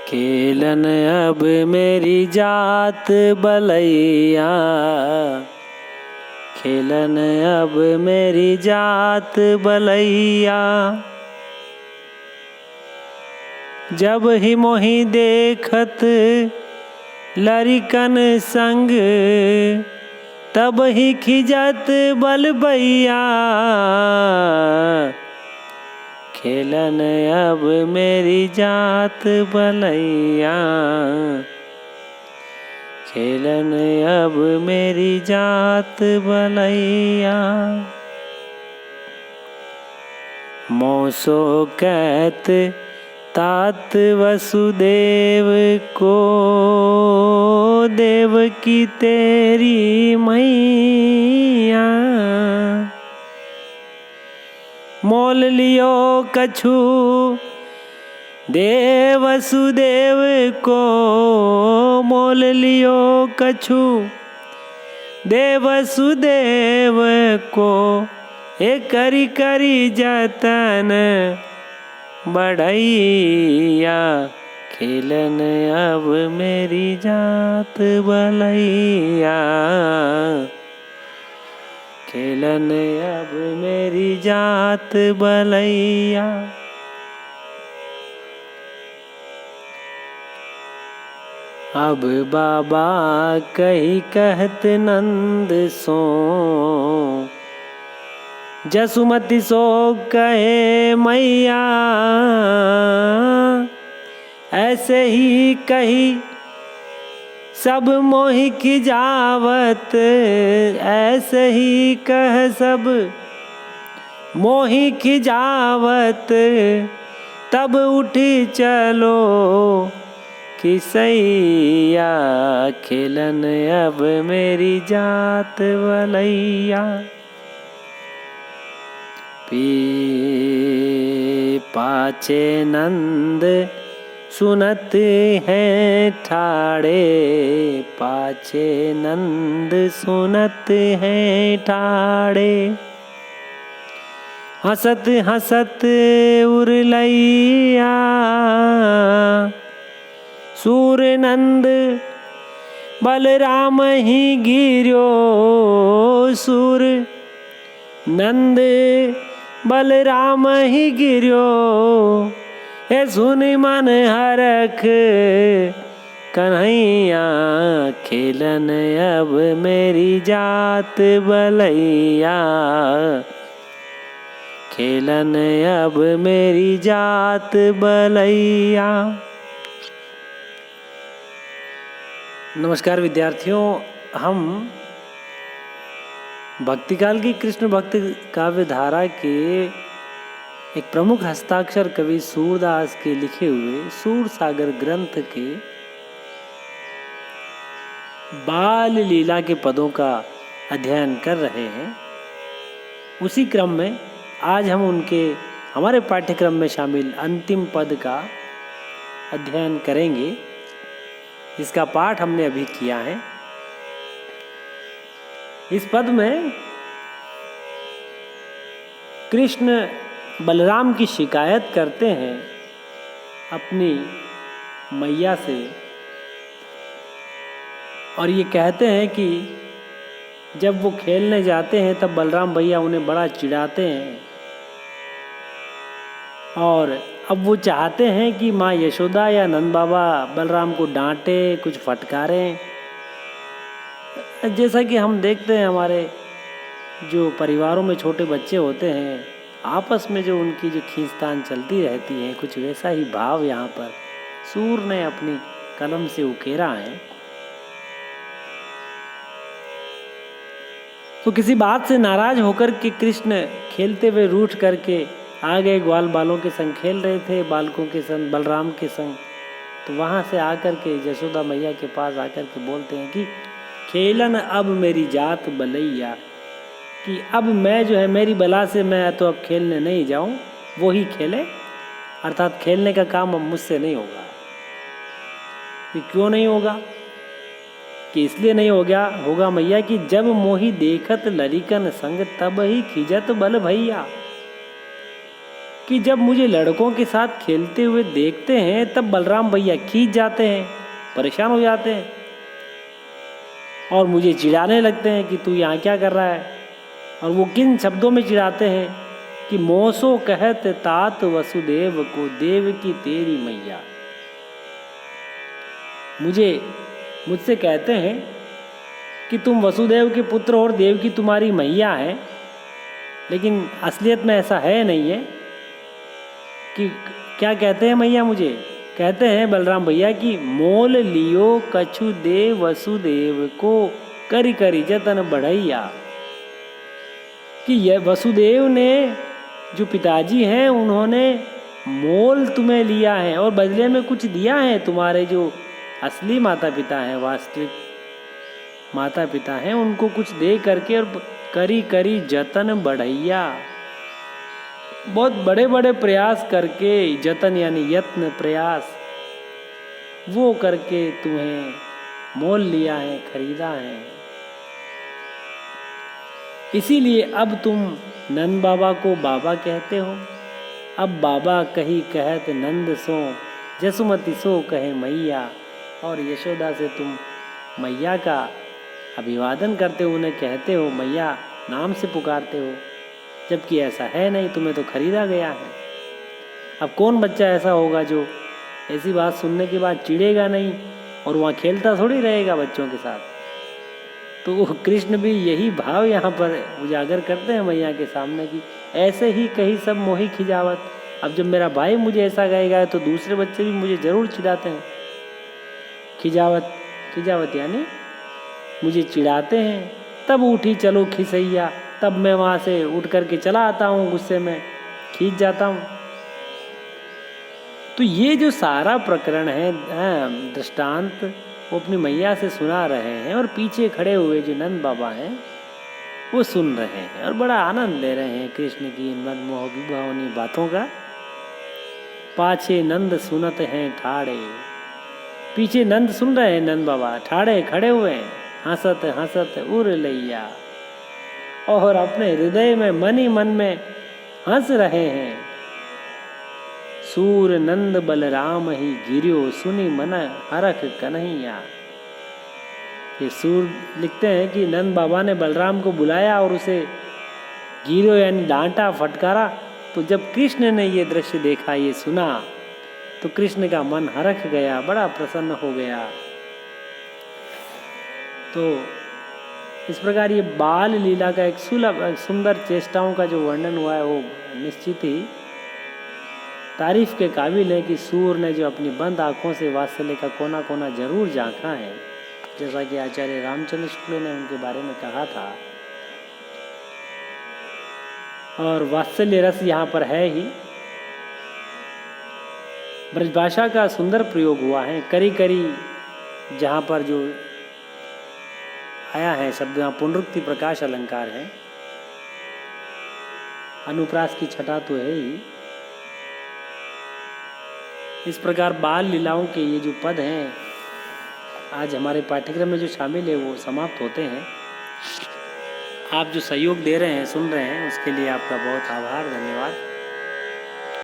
खेलन अब मेरी जात बलैया, खेलन अब मेरी जात बलैया। जब ही मोही देखत लरिकन संग, तब ही खिजत बलबैया। खेलन अब मेरी जात बलैया, खेलन अब मेरी जात बलैया। मौसो कहत तात वसुदेव को, देवकी तेरी मैया। मोल लियो कछु देव वसुदेव को, मोल लियो कछु देव वसुदेव को। ए करी करी जतन बढ़ैया, खेलन अब मेरी जात बलैया। खेलन अब मेरी जात बलैया। अब बाबा कही कहत नंद सो, जसुमती सो कहे मैया। ऐसे ही कही सब मोहि खिजावत, ऐसे ही कह सब मोहि खिजावत। तब उठी चलो किसैया, खेलन अब मेरी जात बलैया। पाछे नंद सुनत हैं ठाड़े, पाछे नंद सुनत हैं ठाड़े। हंसत हंसत उरलैया, सूर नंद बलराम ही गिर्यो। सूर नंद बलराम ही गिर्यो। ए सुन मन हरख कन्हैया, खेलन अब मेरी जात बलैया। खेलन अब मेरी जात बलैया। नमस्कार विद्यार्थियों, हम भक्तिकाल की कृष्ण भक्त काव्य धारा के एक प्रमुख हस्ताक्षर कवि सूरदास के लिखे हुए सूर सागर ग्रंथ के बाल लीला के पदों का अध्ययन कर रहे हैं। उसी क्रम में आज हम हमारे पाठ्यक्रम में शामिल अंतिम पद का अध्ययन करेंगे, जिसका पाठ हमने अभी किया है। इस पद में कृष्ण बलराम की शिकायत करते हैं अपनी मैया से, और ये कहते हैं कि जब वो खेलने जाते हैं तब बलराम भैया उन्हें बड़ा चिढ़ाते हैं, और अब वो चाहते हैं कि माँ यशोदा या नंद बाबा बलराम को डांटे, कुछ फटकारें। जैसा कि हम देखते हैं हमारे जो परिवारों में छोटे बच्चे होते हैं, आपस में जो उनकी जो खींचतान चलती रहती है, कुछ वैसा ही भाव यहाँ पर सूर ने अपनी कलम से उकेरा है। तो किसी बात से नाराज होकर के कृष्ण खेलते हुए रूठ करके आ गए। ग्वाल बालों के संग खेल रहे थे, बालकों के संग, बलराम के संग। तो वहाँ से आकर के यशोदा मैया के पास आकर के बोलते हैं कि खेलन अब मेरी जात बलैया, कि अब मैं जो है मेरी बला से मैं तो अब खेलने नहीं जाऊं, वो ही खेले, अर्थात खेलने का काम अब मुझसे नहीं होगा। ये क्यों नहीं होगा? कि इसलिए नहीं होगा मैया कि जब मोही देखत लरिकन संग, तब ही खिजत बल भैया। कि जब मुझे लड़कों के साथ खेलते हुए देखते हैं तब बलराम भैया खींच जाते हैं, परेशान हो जाते हैं और मुझे चिढ़ाने लगते हैं कि तू यहाँ क्या कर रहा है। और वो किन शब्दों में चिढ़ाते हैं कि मोसो कहत तात वसुदेव को देव की तेरी मैया। मुझसे कहते हैं कि तुम वसुदेव के पुत्र और देव की तुम्हारी मैया है, लेकिन असलियत में ऐसा है नहीं है। कि क्या कहते हैं मैया मुझे? कहते हैं बलराम भैया कि मोल लियो कछु देव वसुदेव को करी करी जतन बढ़ैया। कि यह वसुदेव ने जो पिताजी हैं उन्होंने मोल तुम्हें लिया है और बदले में कुछ दिया है। तुम्हारे जो असली माता पिता हैं, वास्तविक माता पिता हैं, उनको कुछ दे करके और करी करी जतन बढ़ैया, बहुत बड़े बड़े प्रयास करके, जतन यानी यत्न प्रयास, वो करके तुम्हें मोल लिया है, खरीदा है। इसीलिए अब तुम नंद बाबा को बाबा कहते हो। अब बाबा कही कहत नंद सो, जसुमती सो कहे मैया। और यशोदा से तुम मैया का अभिवादन करते हो, उन्हें कहते हो मैया, नाम से पुकारते हो, जबकि ऐसा है नहीं, तुम्हें तो खरीदा गया है। अब कौन बच्चा ऐसा होगा जो ऐसी बात सुनने के बाद चिढ़ेगा नहीं और वहाँ खेलता थोड़ी रहेगा बच्चों के साथ। तो कृष्ण भी यही भाव यहाँ पर उजागर करते हैं मैया के सामने कि ऐसे ही कहीं सब मोही खिजावत। अब जब मेरा भाई मुझे ऐसा कहेगा तो दूसरे बच्चे भी मुझे ज़रूर चिढ़ाते हैं। खिजावत यानी मुझे चिढ़ाते हैं। तब उठी चलो खिसैया, तब मैं वहाँ से उठ करके चला आता हूँ, गुस्से में खींच जाता हूँ। तो ये जो सारा प्रकरण है, दृष्टांत, वो अपनी मैया से सुना रहे हैं और पीछे खड़े हुए जो नंद बाबा हैं वो सुन रहे हैं और बड़ा आनंद ले रहे हैं कृष्ण की इन मनमोहक भावनी बातों का। पाछे नंद सुनत हैं ठाड़े, पीछे नंद सुन रहे हैं, नंद बाबा ठाड़े खड़े हुए हैं, हंसत हंसत उर लैया, और अपने हृदय में मन ही मन में हंस रहे हैं। सूर नंद बलराम ही गिरियो, सुनी मन हरख कन्हैया। ये सूर लिखते हैं कि नंद बाबा ने बलराम को बुलाया और उसे गिरियो यानी डांटा, फटकारा। तो जब कृष्ण ने ये दृश्य देखा, ये सुना, तो कृष्ण का मन हरख गया, बड़ा प्रसन्न हो गया। तो इस प्रकार ये बाल लीला का एक सुंदर चेष्टाओं का जो वर्णन हुआ है वो निश्चित ही तारीफ के काबिल है कि सूर ने जो अपनी बंद आँखों से वात्सल्य का कोना कोना जरूर झांका है, जैसा कि आचार्य रामचंद्र शुक्ल ने उनके बारे में कहा था। और वात्सल्य रस यहाँ पर है ही। ब्रजभाषा का सुंदर प्रयोग हुआ है। करी करी जहाँ पर जो आया है शब्द, यहाँ पुनरुक्ति प्रकाश अलंकार है, अनुप्रास की छटा तो है ही। इस प्रकार बाल लीलाओं के ये जो पद हैं आज हमारे पाठ्यक्रम में जो शामिल है वो समाप्त होते हैं। आप जो सहयोग दे रहे हैं, सुन रहे हैं, उसके लिए आपका बहुत आभार, धन्यवाद।